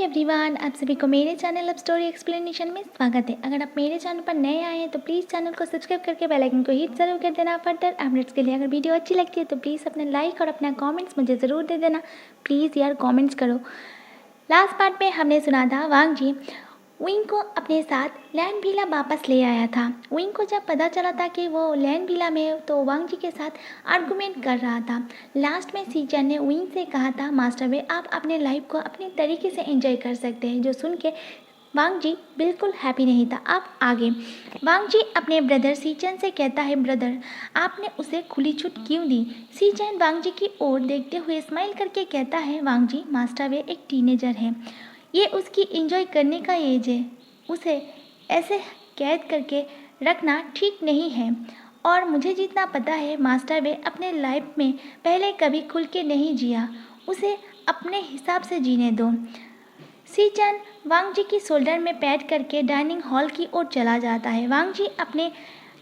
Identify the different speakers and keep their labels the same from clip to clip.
Speaker 1: Everyone, आप सभी को मेरे चैनल लव स्टोरी एक्सप्लेनेशन में स्वागत है। अगर आप मेरे चैनल पर नए आए हैं तो प्लीज़ चैनल को सब्सक्राइब करके बेल आइकन को हिट जरूर कर देना। फर्दर अपडेट्स के लिए अगर वीडियो अच्छी लगती है तो प्लीज़ अपना लाइक और अपना कमेंट्स मुझे ज़रूर दे देना। प्लीज़ यार कमेंट्स करो। लास्ट पार्ट में हमने सुना था वांग जी विंग को अपने साथ लैंड विला वापस ले आया था। विंग को जब पता चला था कि वो लैंड विला में तो वांग जी के साथ आर्गुमेंट कर रहा था। लास्ट में सीचन ने विंग से कहा था, मास्टर वे आप अपने लाइफ को अपने तरीके से एंजॉय कर सकते हैं। जो सुन के वांग जी बिल्कुल हैप्पी नहीं था। अब आगे वांग जी अपने ब्रदर सीचन से कहता है, ब्रदर आपने उसे खुली छूट क्यों दी। सीचन वांग जी की ओर देखते हुए स्माइल करके कहता है, वांग जी मास्टर वे एक टीनेजर है, ये उसकी एंजॉय करने का एज है, उसे ऐसे कैद करके रखना ठीक नहीं है। और मुझे जितना पता है मास्टर वे अपने लाइफ में पहले कभी खुल के नहीं जिया, उसे अपने हिसाब से जीने दो। सीचन वांग जी की शोल्डर में पैर करके डाइनिंग हॉल की ओर चला जाता है। वांग जी अपने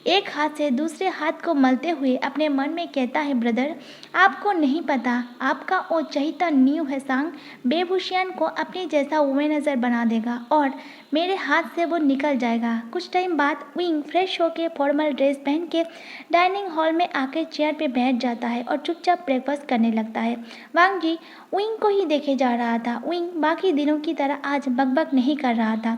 Speaker 1: एक हाथ से दूसरे हाथ को मलते हुए अपने मन में कहता है, ब्रदर आपको नहीं पता, आपका वो चहीता न्यू हैसांग बेबुशियन को अपने जैसा वुमेनाइजर बना देगा और मेरे हाथ से वो निकल जाएगा। कुछ टाइम बाद विंग फ्रेश होकर फॉर्मल ड्रेस पहन के डाइनिंग हॉल में आकर चेयर पे बैठ जाता है और चुपचाप ब्रेकफास्ट करने लगता है। वांग जी विंग को ही देखे जा रहा था। विंग बाकी दिनों की तरह आज बकबक नहीं कर रहा था।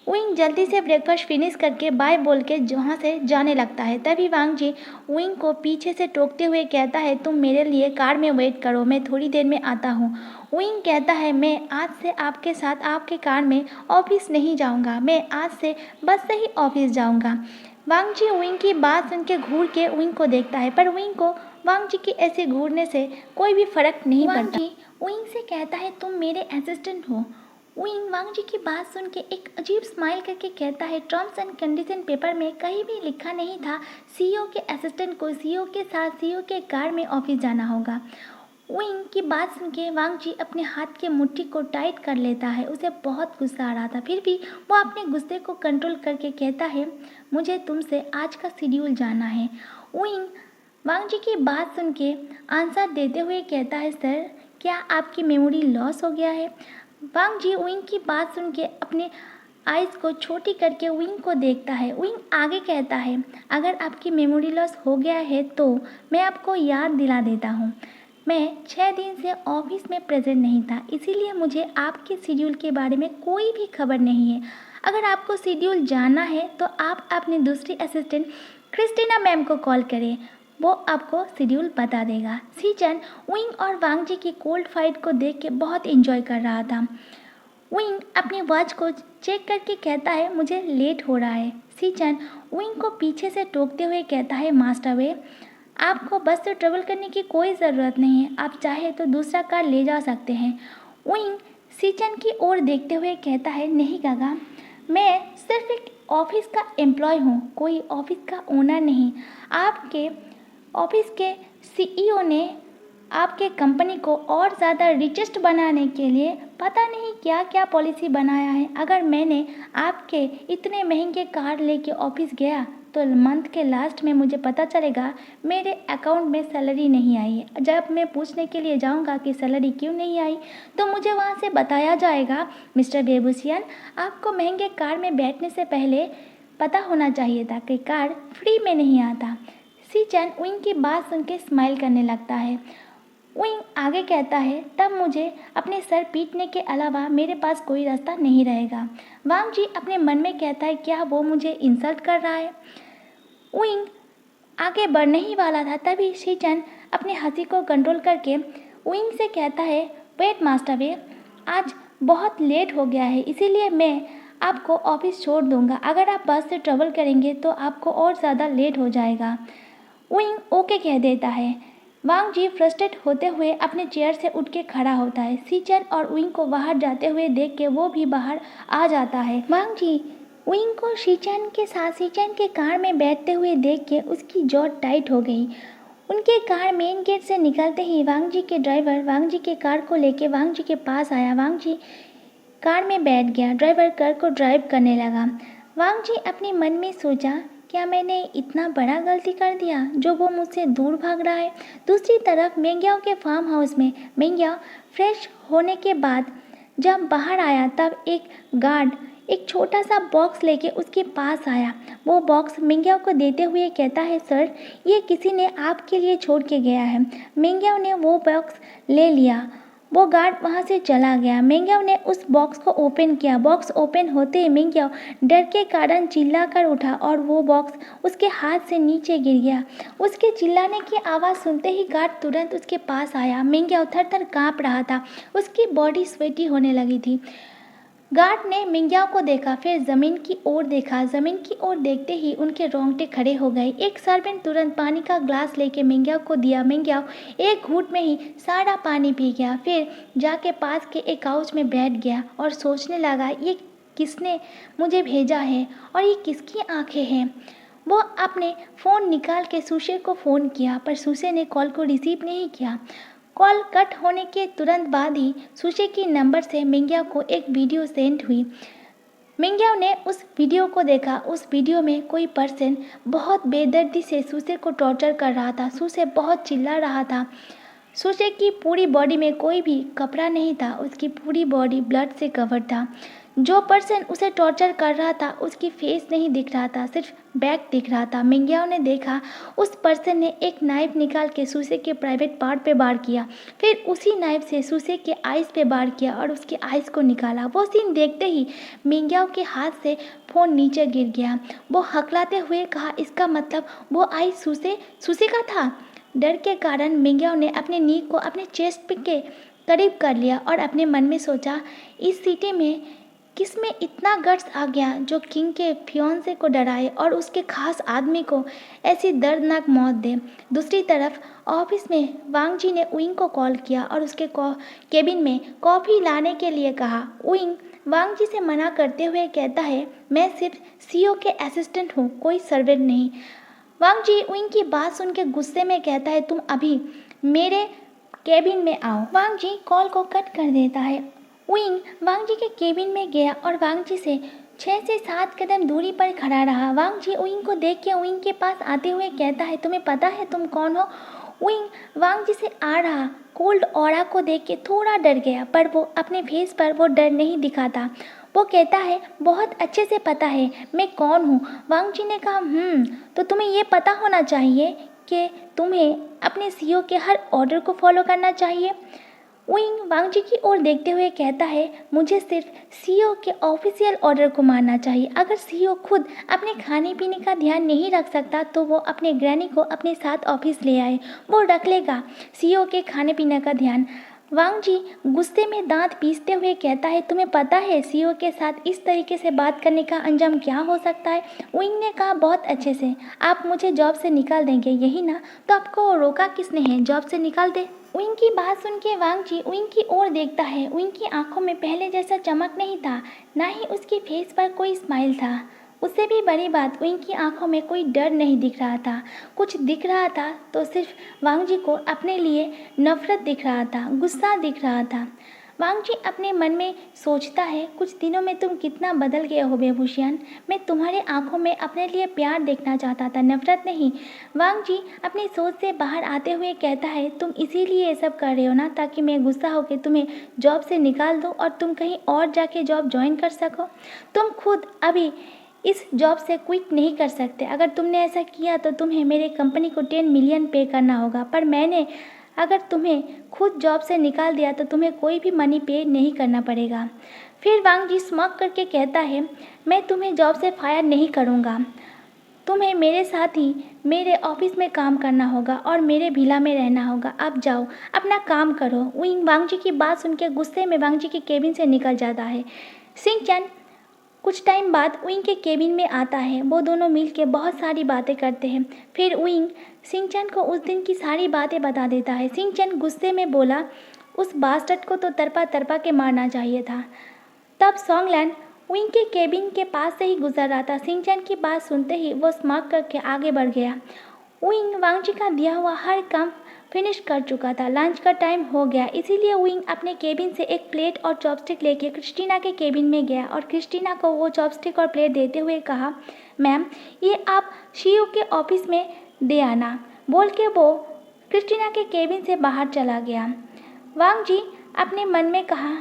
Speaker 1: विंग जल्दी से ब्रेकफास्ट फिनिश करके बाय बोल के वहाँ से जाने लगता है। तभी वांग जी विंग को पीछे से टोकते हुए कहता है, तुम मेरे लिए कार में वेट करो, मैं थोड़ी देर में आता हूँ। विंग कहता है, मैं आज से आपके साथ आपके कार में ऑफिस नहीं जाऊँगा, मैं आज से बस से ही ऑफिस जाऊँगा। वांग जी विंग की बात सुन के घूर के विंग को देखता है, पर विंग को वांग जी की ऐसे घूरने से कोई भी फर्क नहीं पड़ता। वांग जी विंग से कहता है, तुम मेरे असिस्टेंट हो। विंग वांग जी की बात सुन के एक अजीब स्माइल करके कहता है, टर्म्स एंड कंडीशन पेपर में कहीं भी लिखा नहीं था सीईओ के असिस्टेंट को सीईओ के साथ सीईओ के कार में ऑफिस जाना होगा। विंग की बात सुन के वांग जी अपने हाथ के मुट्ठी को टाइट कर लेता है। उसे बहुत गुस्सा आ रहा था, फिर भी वो अपने गुस्से को कंट्रोल करके कहता है, मुझे तुमसे आज का शेड्यूल जानना है। विंग वांग जी की बात सुन के आंसर देते हुए कहता है, सर क्या आपकी मेमोरी लॉस हो गया है। वांग जी विंग की बात सुन के अपने आइज को छोटी करके विंग को देखता है। विंग आगे कहता है, अगर आपकी मेमोरी लॉस हो गया है तो मैं आपको याद दिला देता हूँ, मैं 6 दिन से ऑफिस में प्रेजेंट नहीं था, इसीलिए मुझे आपके शेड्यूल के बारे में कोई भी खबर नहीं है। अगर आपको शेड्यूल जानना है तो आप अपनी दूसरी असिस्टेंट क्रिस्टीना मैम को कॉल करें, वो आपको शेड्यूल बता देगा। सीचन विंग और वांग जी की कोल्ड फाइट को देख के बहुत एंजॉय कर रहा था। विंग अपनी वॉच को चेक करके कहता है, मुझे लेट हो रहा है। सीचन विंग को पीछे से टोकते हुए कहता है, मास्टर वे आपको बस से ट्रेवल करने की कोई ज़रूरत नहीं है, आप चाहे तो दूसरा कार ले जा सकते हैं। विंग सीचन की ओर देखते हुए कहता है, नहीं काका, मैं सिर्फ एक ऑफिस का एम्प्लॉय हूँ, कोई ऑफिस का ओनर नहीं। आपके ऑफिस के सीईओ ने आपके कंपनी को और ज़्यादा रिचेस्ट बनाने के लिए पता नहीं क्या क्या पॉलिसी बनाया है। अगर मैंने आपके इतने महंगे कार लेके ऑफिस गया तो मंथ के लास्ट में मुझे पता चलेगा मेरे अकाउंट में सैलरी नहीं आई है। जब मैं पूछने के लिए जाऊंगा कि सैलरी क्यों नहीं आई तो मुझे वहां से बताया जाएगा, मिस्टर बेबुशियन आपको महंगे कार में बैठने से पहले पता होना चाहिए था कि कार फ्री में नहीं आता। सीचन विंग की बात सुन के स्माइल करने लगता है। विंग आगे कहता है, तब मुझे अपने सर पीटने के अलावा मेरे पास कोई रास्ता नहीं रहेगा। वांग जी अपने मन में कहता है, क्या वो मुझे इंसल्ट कर रहा है। विंग आगे बढ़ने ही वाला था, तभी सीचन अपने हंसी को कंट्रोल करके विंग से कहता है, वेट मास्टर वे आज बहुत लेट हो गया है, इसीलिए मैं आपको ऑफिस छोड़ दूंगा। अगर आप बस से ट्रेवल करेंगे तो आपको और ज़्यादा लेट हो जाएगा। विंग ओके कह देता है। वांग जी फ्रस्ट्रेट होते हुए अपने चेयर से उठ के खड़ा होता है। सीचन और विंग को बाहर जाते हुए देख के वो भी बाहर आ जाता है। वांग जी विंग को सीचन के साथ सीचन के कार में बैठते हुए देख के उसकी जॉ टाइट हो गई। उनके कार मेन गेट से निकलते ही वांग जी के ड्राइवर वांग जी के कार को लेके वांग जी के पास आया। वांग जी कार में बैठ गया, ड्राइवर कार को ड्राइव करने लगा। वांग जी अपने मन में सोचा, क्या मैंने इतना बड़ा गलती कर दिया जो वो मुझसे दूर भाग रहा है। दूसरी तरफ मेंग्याओ के फार्म हाउस में मेंग्याओ फ्रेश होने के बाद जब बाहर आया तब एक गार्ड एक छोटा सा बॉक्स लेके उसके पास आया। वो बॉक्स मिंग्याओ को देते हुए कहता है, सर ये किसी ने आपके लिए छोड़ के गया है। मिंग्याओ ने वो बॉक्स ले लिया। वो गार्ड वहाँ से चला गया। मिंग्याओ ने उस बॉक्स को ओपन किया। बॉक्स ओपन होते ही मिंग्याओ डर के कारण चिल्ला कर उठा और वो बॉक्स उसके हाथ से नीचे गिर गया। उसके चिल्लाने की आवाज़ सुनते ही गार्ड तुरंत उसके पास आया। मिंग्याओ थर थर काँप रहा था। उसकी बॉडी स्वेटी होने लगी थी। गार्ड ने मिंग्याओ को देखा, फिर ज़मीन की ओर देखा। ज़मीन की ओर देखते ही उनके रोंगटे खड़े हो गए। एक सर्वेंट तुरंत पानी का ग्लास लेके मिंग्याओ को दिया। मिंग्याओ एक घूंट में ही सारा पानी पी गया। फिर जाके पास के एक काउच में बैठ गया और सोचने लगा, ये किसने मुझे भेजा है और ये किसकी आंखें हैं। वो अपने फ़ोन निकाल के सुशे को फ़ोन किया, पर सुशे ने कॉल को रिसीव नहीं किया। कॉल कट होने के तुरंत बाद ही सुशे के नंबर से मिंग्याओ को एक वीडियो सेंड हुई। मिंग्याओ ने उस वीडियो को देखा। उस वीडियो में कोई पर्सन बहुत बेदर्दी से सुशे को टॉर्चर कर रहा था। सुशे बहुत चिल्ला रहा था। सुशे की पूरी बॉडी में कोई भी कपड़ा नहीं था। उसकी पूरी बॉडी ब्लड से कवर था। जो पर्सन उसे टॉर्चर कर रहा था उसकी फेस नहीं दिख रहा था, सिर्फ बैक दिख रहा था। मिंग्याओ ने देखा उस पर्सन ने एक नाइफ निकाल के सुशे के प्राइवेट पार्ट पे वार किया। फिर उसी नाइफ से सुशे के आइज़ पे वार किया और उसके आइज़ को निकाला। वो सीन देखते ही मिंग्याओ के हाथ से फ़ोन नीचे गिर गया। वो हकलाते हुए कहा, इसका मतलब वो आइज़ सुशे का था। डर के कारण मिंग्याओ ने अपने नी को अपने चेस्ट के करीब कर लिया और अपने मन में सोचा, इस सिटी में किस में इतना गट्स आ गया जो किंग के फियांसे को डराए और उसके खास आदमी को ऐसी दर्दनाक मौत दे। दूसरी तरफ ऑफिस में वांग जी ने उइंग को कॉल किया और उसके केबिन में कॉफ़ी लाने के लिए कहा। उइंग वांग जी से मना करते हुए कहता है, मैं सिर्फ सीईओ के असिस्टेंट हूँ, कोई सर्वेंट नहीं। वांग जी उइंग की बात सुन के गुस्से में कहता है, तुम अभी मेरे केबिन में आओ। वांग जी कॉल को कट कर देता है। उइंग वांग जी के केबिन में गया और वांग जी से 6 से 7 कदम दूरी पर खड़ा रहा। वांग जी उइंग को देख के उइंग के पास आते हुए कहता है, तुम्हें पता है तुम कौन हो? उइंग वांग जी से आ रहा कोल्ड ऑरा को देख के थोड़ा डर गया, पर वो अपने फेस पर वो डर नहीं दिखाता। वो कहता है, बहुत अच्छे से पता है मैं कौन हूँ। वांग जी ने कहा, तो तुम्हें ये पता होना चाहिए कि तुम्हें अपने सीईओ के हर ऑर्डर को फॉलो करना चाहिए। उइंग वांग जी की ओर देखते हुए कहता है, मुझे सिर्फ सीईओ के ऑफिशियल ऑर्डर को मानना चाहिए। अगर सीईओ खुद अपने खाने पीने का ध्यान नहीं रख सकता तो वो अपने ग्रैनी को अपने साथ ऑफिस ले आए, वो रख लेगा सीईओ के खाने पीने का ध्यान। वांग जी गुस्से में दांत पीसते हुए कहता है, तुम्हें पता है सीईओ के साथ इस तरीके से बात करने का अंजाम क्या हो सकता है? उइंग ने कहा, बहुत अच्छे से, आप मुझे जॉब से निकाल देंगे, यही ना? तो आपको रोका किसने है? जॉब से निकाल दे। उइंग की बात सुन के वांग जी उइंग की ओर देखता है। उइंग की आंखों में पहले जैसा चमक नहीं था, ना ही उसके फेस पर कोई स्माइल था। उससे भी बड़ी बात, उइंग की आंखों में कोई डर नहीं दिख रहा था। कुछ दिख रहा था तो सिर्फ वांग जी को अपने लिए नफरत दिख रहा था, गुस्सा दिख रहा था। वांग जी अपने मन में सोचता है, कुछ दिनों में तुम कितना बदल गए हो बेबुशियन। मैं तुम्हारे आंखों में अपने लिए प्यार देखना चाहता था, नफरत नहीं। वांग जी अपनी सोच से बाहर आते हुए कहता है, तुम इसीलिए ये सब कर रहे हो ना, ताकि मैं गुस्सा होकर तुम्हें जॉब से निकाल दूँ और तुम कहीं और जाके जॉब ज्वाइन कर सको। तुम खुद अभी इस जॉब से क्विट नहीं कर सकते। अगर तुमने ऐसा किया तो तुम्हें मेरे कंपनी को 10 मिलियन पे करना होगा, पर मैंने अगर तुम्हें खुद जॉब से निकाल दिया तो तुम्हें कोई भी मनी पे नहीं करना पड़ेगा। फिर वांग जी स्मॉक करके कहता है, मैं तुम्हें जॉब से फायर नहीं करूँगा, तुम्हें मेरे साथ ही मेरे ऑफिस में काम करना होगा और मेरे विला में रहना होगा। अब जाओ अपना काम करो। उइंग वांग जी की बात सुन के गुस्से में वांग जी के केबिन से निकल जाता है। सिंह चैन कुछ टाइम बाद उइंग के केबिन में आता है। वो दोनों मिल के बहुत सारी बातें करते हैं। फिर उइंग सिंह-चैन को उस दिन की सारी बातें बता देता है। सिंह-चैन गुस्से में बोला, उस बास्टर्ड को तो तरपा तरपा के मारना चाहिए था। तब सॉन्गलैंड उइंग के केबिन के पास से ही गुजर रहा था। सिंह-चैन की बात सुनते ही वो स्मार्ट करके आगे बढ़ गया। उइंग वांग जी का दिया हुआ हर काम फिनिश कर चुका था। लंच का टाइम हो गया, इसीलिए उइंग अपने केबिन से एक प्लेट और चॉपस्टिक लेके क्रिस्टीना के केबिन में गया और क्रिस्टीना को वो चॉपस्टिक और प्लेट देते हुए कहा, मैम ये आप सीईओ के ऑफिस में दे आना। बोल के वो क्रिस्टीना के केबिन से बाहर चला गया। वांग जी अपने मन में कहा,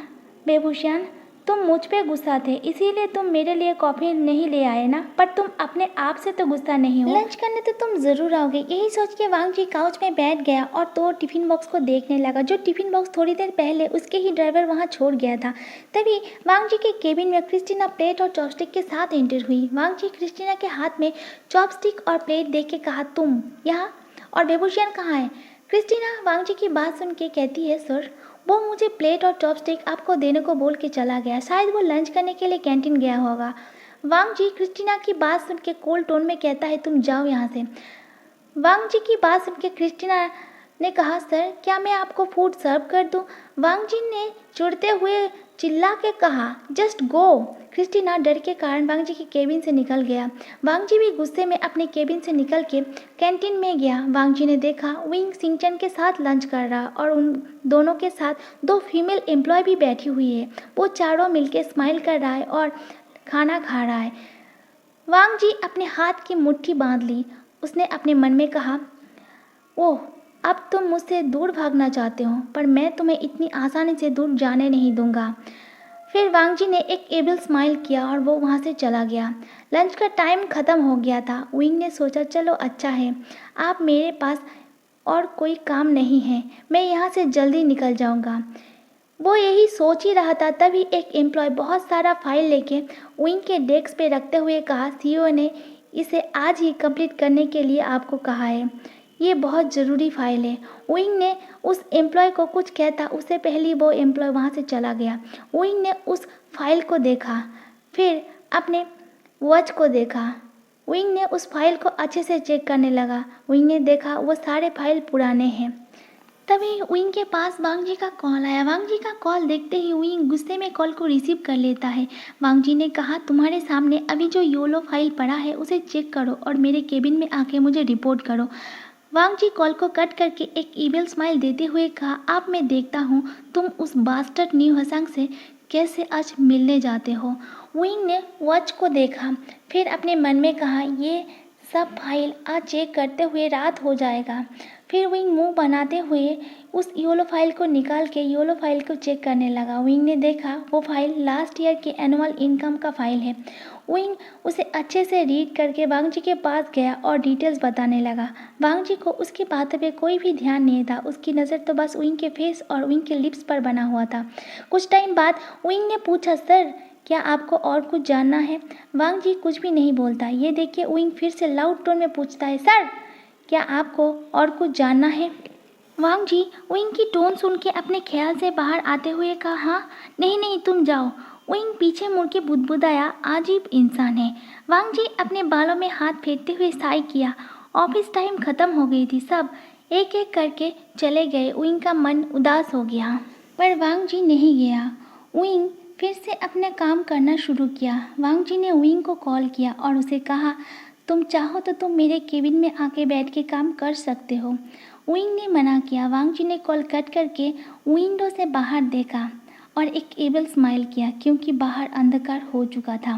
Speaker 1: बेभूषण, तुम मुझ पे गुस्सा थे इसीलिए तुम मेरे लिए कॉफ़ी नहीं ले आए ना, पर तुम अपने आप से तो गुस्सा नहीं हो। लंच करने तो तुम ज़रूर आओगे। यही सोच के वांग जी काउच में बैठ गया और तो टिफ़िन बॉक्स को देखने लगा, जो टिफ़िन बॉक्स थोड़ी देर पहले उसके ही ड्राइवर वहाँ छोड़ गया था। तभी वांग जी के केबिन में क्रिस्टीना प्लेट और चॉपस्टिक के साथ एंटर हुई। वांग जी क्रिस्टीना के हाथ में चॉपस्टिक और प्लेट देख के कहा, तुम यहाँ, और बेभूषण कहाँ है? क्रिस्टीना वांग जी की बात सुन के कहती है, सर वो मुझे प्लेट और चॉपस्टिक आपको देने को बोल के चला गया, शायद वो लंच करने के लिए कैंटीन गया होगा। वांग जी क्रिस्टीना की बात सुन के कोल्ड टोन में कहता है, तुम जाओ यहाँ से। वांग जी की बात सुन के क्रिस्टीना ने कहा, सर क्या मैं आपको फूड सर्व कर दूं? वांग जी ने चिढ़ते हुए चिल्ला के कहा, जस्ट गो। क्रिस्टीना डर के कारण वांग जी के केबिन से निकल गया। वांग जी भी गुस्से में अपने केबिन से निकल के कैंटीन में गया। वांग जी ने देखा विंग सिंचन के साथ लंच कर रहा और उन दोनों के साथ दो फीमेल एम्प्लॉय भी बैठी हुई है। वो चारों मिलके स्माइल कर रहा है और खाना खा रहा है। वांग जी अपने हाथ की मुट्ठी बांध ली। उसने अपने मन में कहा, ओह अब तुम मुझसे दूर भागना चाहते हो, पर मैं तुम्हें इतनी आसानी से दूर जाने नहीं दूंगा। फिर वांग जी ने एक एबल स्माइल किया और वो वहाँ से चला गया। लंच का टाइम ख़त्म हो गया था। विंग ने सोचा, चलो अच्छा है, आप मेरे पास और कोई काम नहीं है, मैं यहाँ से जल्दी निकल जाऊँगा। वो यही सोच ही रहा था, तभी एक एम्प्लॉय बहुत सारा फाइल लेके विंग के डेस्क पे रखते हुए कहा, सीईओ ने इसे आज ही कंप्लीट करने के लिए आपको कहा है, ये बहुत ज़रूरी फाइल है। विंग ने उस एम्प्लॉय को कुछ कहता उससे पहले वो एम्प्लॉय वहाँ से चला गया। विंग ने उस फाइल को देखा, फिर अपने वॉच को देखा। विंग ने उस फाइल को अच्छे से चेक करने लगा। विंग ने देखा वो सारे फाइल पुराने हैं। तभी विंग के पास वांग जी का कॉल आया। वांग जी का कॉल देखते ही विंग गुस्से में कॉल को रिसीव कर लेता है। वांग जी ने कहा, तुम्हारे सामने अभी जो योलो फाइल पड़ा है उसे चेक करो और मेरे केबिन में आके मुझे रिपोर्ट करो। वांग जी कॉल को कट करके एक ईमेल स्माइल देते हुए कहा, अब मैं देखता हूँ तुम उस बास्टर्ड न्यू हसंग से कैसे आज मिलने जाते हो। विंग ने वॉच को देखा, फिर अपने मन में कहा, ये सब फाइल आज चेक करते हुए रात हो जाएगा। फिर विंग मुंह बनाते हुए उस योलो फाइल को निकाल के योलो फाइल को चेक करने लगा। विंग ने देखा वो फाइल लास्ट ईयर के एनुअल इनकम का फाइल है। विंग उसे अच्छे से रीड करके वांग जी के पास गया और डिटेल्स बताने लगा। वांग जी को उसकी बातों पे कोई भी ध्यान नहीं था। उसकी नज़र तो बस विंग के फेस और विंग के लिप्स पर बना हुआ था। कुछ टाइम बाद विंग ने पूछा, सर क्या आपको और कुछ जानना है? वांग जी कुछ भी नहीं बोलता। ये देख के विंग फिर से लाउड टोन में पूछता है, सर क्या आपको और कुछ जानना है? वांग जी विंग की टोन सुन के अपने ख्याल से बाहर आते हुए कहा, हाँ नहीं नहीं तुम जाओ। विंग पीछे मुड़ के बुदबुदाया, अजीब इंसान है। वांग जी अपने बालों में हाथ फेरते हुए साई किया। ऑफिस टाइम ख़त्म हो गई थी, सब एक एक करके चले गए। विंग का मन उदास हो गया, पर वांग जी नहीं गया। विंग फिर से अपना काम करना शुरू किया। वांग जी ने विंग को कॉल किया और उसे कहा, तुम चाहो तो तुम मेरे केबिन में आके बैठ के काम कर सकते हो। विंग ने मना किया। वांग जी ने कॉल कट करके विंडो से बाहर देखा और एक एबल स्माइल किया, क्योंकि बाहर अंधकार हो चुका था।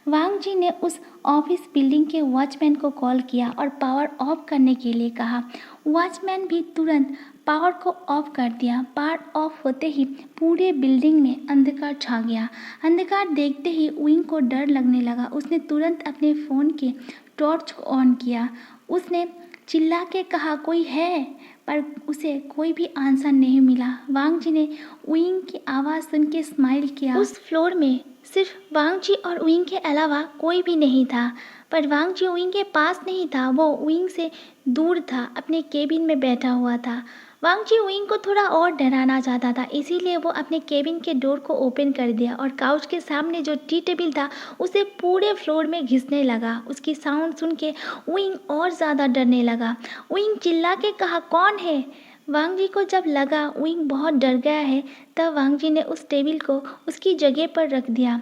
Speaker 1: वांग जी ने उस ऑफिस बिल्डिंग के वॉचमैन को कॉल किया और पावर ऑफ करने के लिए कहा। वॉचमैन भी तुरंत पावर को ऑफ कर दिया। पावर ऑफ होते ही पूरे बिल्डिंग में अंधकार छा गया। अंधकार देखते ही विंग को डर लगने लगा। उसने तुरंत अपने फ़ोन के टॉर्च को ऑन किया। उसने चिल्ला के कहा, कोई है? पर उसे कोई भी आंसर नहीं मिला। वांग जी ने विंग की आवाज़ सुन के स्माइल किया। उस फ्लोर में सिर्फ वांग जी और विंग के अलावा कोई भी नहीं था। पर वांग जी विंग के पास नहीं था, वो विंग से दूर था, अपने केबिन में बैठा हुआ था। वांग जी विंग को थोड़ा और डराना चाहता था, इसीलिए वो अपने केबिन के डोर को ओपन कर दिया और काउच के सामने जो टी टेबल था उसे पूरे फ्लोर में घिसने लगा। उसकी साउंड सुन के विंग और ज़्यादा डरने लगा। विंग चिल्ला के कहा, कौन है? वांग जी को जब लगा विंग बहुत डर गया है, तब वांग जी ने उस टेबल को उसकी जगह पर रख दिया।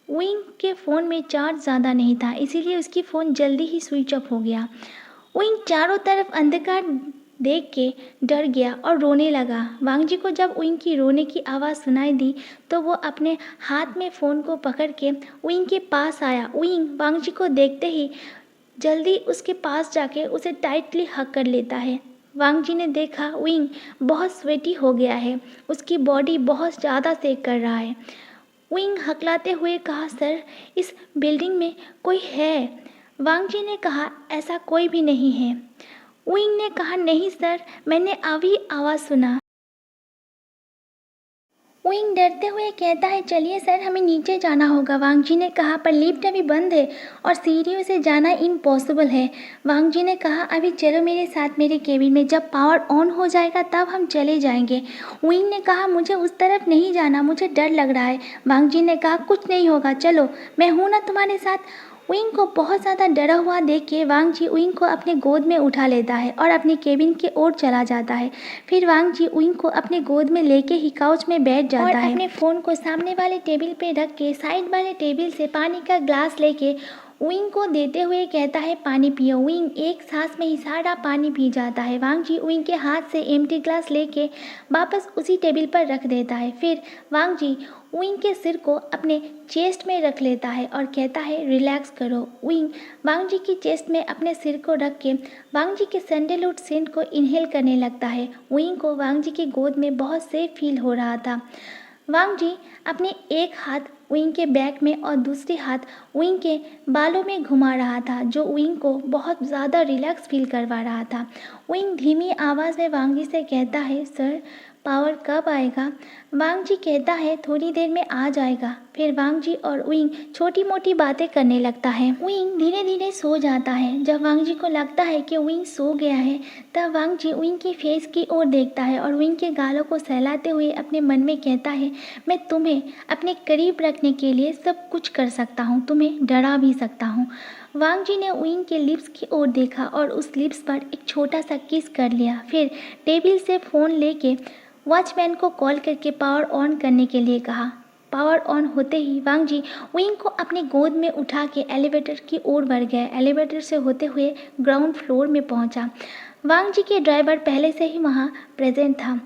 Speaker 1: विंग के फ़ोन में चार्ज ज़्यादा नहीं था, इसीलिए उसकी फ़ोन जल्दी ही स्विच ऑफ हो गया। विंग चारों तरफ अंधकार देख के डर गया और रोने लगा। वांग जी को जब विंग की रोने की आवाज़ सुनाई दी तो वो अपने हाथ में फ़ोन को पकड़ के विंग के पास आया। विंग वांग जी को देखते ही जल्दी उसके पास जाके उसे टाइटली हग कर लेता है। वांग जी ने देखा विंग बहुत स्वेटी हो गया है, उसकी बॉडी बहुत ज़्यादा सेक कर रहा है। विंग हकलाते हुए कहा, सर इस बिल्डिंग में कोई है। वांग जी ने कहा, ऐसा कोई भी नहीं है। विंग ने कहा, नहीं सर, मैंने अभी आवाज़ सुना। विंग डरते हुए कहता है, चलिए सर हमें नीचे जाना होगा। वांग जी ने कहा, पर लिफ्ट अभी बंद है और सीढ़ियों से जाना इम्पॉसिबल है। वांग जी ने कहा, अभी चलो मेरे साथ मेरे केबिन में, जब पावर ऑन हो जाएगा तब हम चले जाएंगे। विंग ने कहा, मुझे उस तरफ नहीं जाना, मुझे डर लग रहा है। वांग जी ने कहा, कुछ नहीं होगा, चलो मैं हूँ ना तुम्हारे साथ। विंग को बहुत ज़्यादा डरा हुआ देख के वांग जी विंग को अपने गोद में उठा लेता है और अपनी केबिन की ओर चला जाता है। फिर वांग जी विंग को अपने गोद में लेके ही काउच में बैठ जाता है और अपने फ़ोन को सामने वाले टेबल पे रख के साइड वाले टेबल से पानी का ग्लास लेके विंग को देते हुए कहता है, पानी पियो। विंग एक सांस में ही सारा पानी पी जाता है। वांग जी विंग के हाथ से एम्प्टी ग्लास लेके वापस उसी टेबल पर रख देता है। फिर वांग जी विंग के सिर को अपने चेस्ट में रख लेता है और कहता है, रिलैक्स करो। विंग वांग जी की चेस्ट में अपने सिर को रख के वांग जी के सैंडलवुड सेंट को इनहेल करने लगता है। विंग को वांग जी की गोद में बहुत सेफ फील हो रहा था। वांग जी अपने एक हाथ विंग के बैक में और दूसरी हाथ विंग के बालों में घुमा रहा था, जो विंग को बहुत ज़्यादा रिलैक्स फील करवा रहा था। विंग धीमी आवाज़ में वांग जी से कहता है, सर पावर कब आएगा? वांग जी कहता है, थोड़ी देर में आ जाएगा। फिर वांग जी और विंग छोटी मोटी बातें करने लगता है। विंग धीरे धीरे सो जाता है। जब वांग जी को लगता है कि विंग सो गया है, तब वांग जी विंग की फेस की ओर देखता है और विंग के गालों को सहलाते हुए अपने मन में कहता है, मैं तुम्हें अपने करीब रखने के लिए सब कुछ कर सकता हूँ, तुम्हें डरा भी सकता हूँ। वांग जी ने विंग के लिप्स की ओर देखा और उस लिप्स पर एक छोटा सा किस कर लिया। फिर टेबल से फ़ोन लेके वॉचमैन को कॉल करके पावर ऑन करने के लिए कहा। पावर ऑन होते ही वांग जी विंग को अपने गोद में उठा के एलिवेटर की ओर बढ़ गए। एलिवेटर से होते हुए ग्राउंड फ्लोर में पहुंचा। वांग जी के ड्राइवर पहले से ही वहां प्रेजेंट था।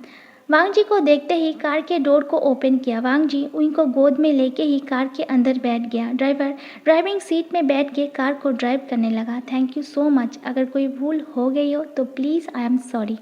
Speaker 1: वांग जी को देखते ही कार के डोर को ओपन किया। वांग जी विंग को गोद में लेके ही कार के अंदर बैठ गया। ड्राइवर ड्राइविंग सीट में बैठ के कार को ड्राइव करने लगा। Thank you so much. अगर कोई भूल हो गई हो तो प्लीज़ आई एम सॉरी।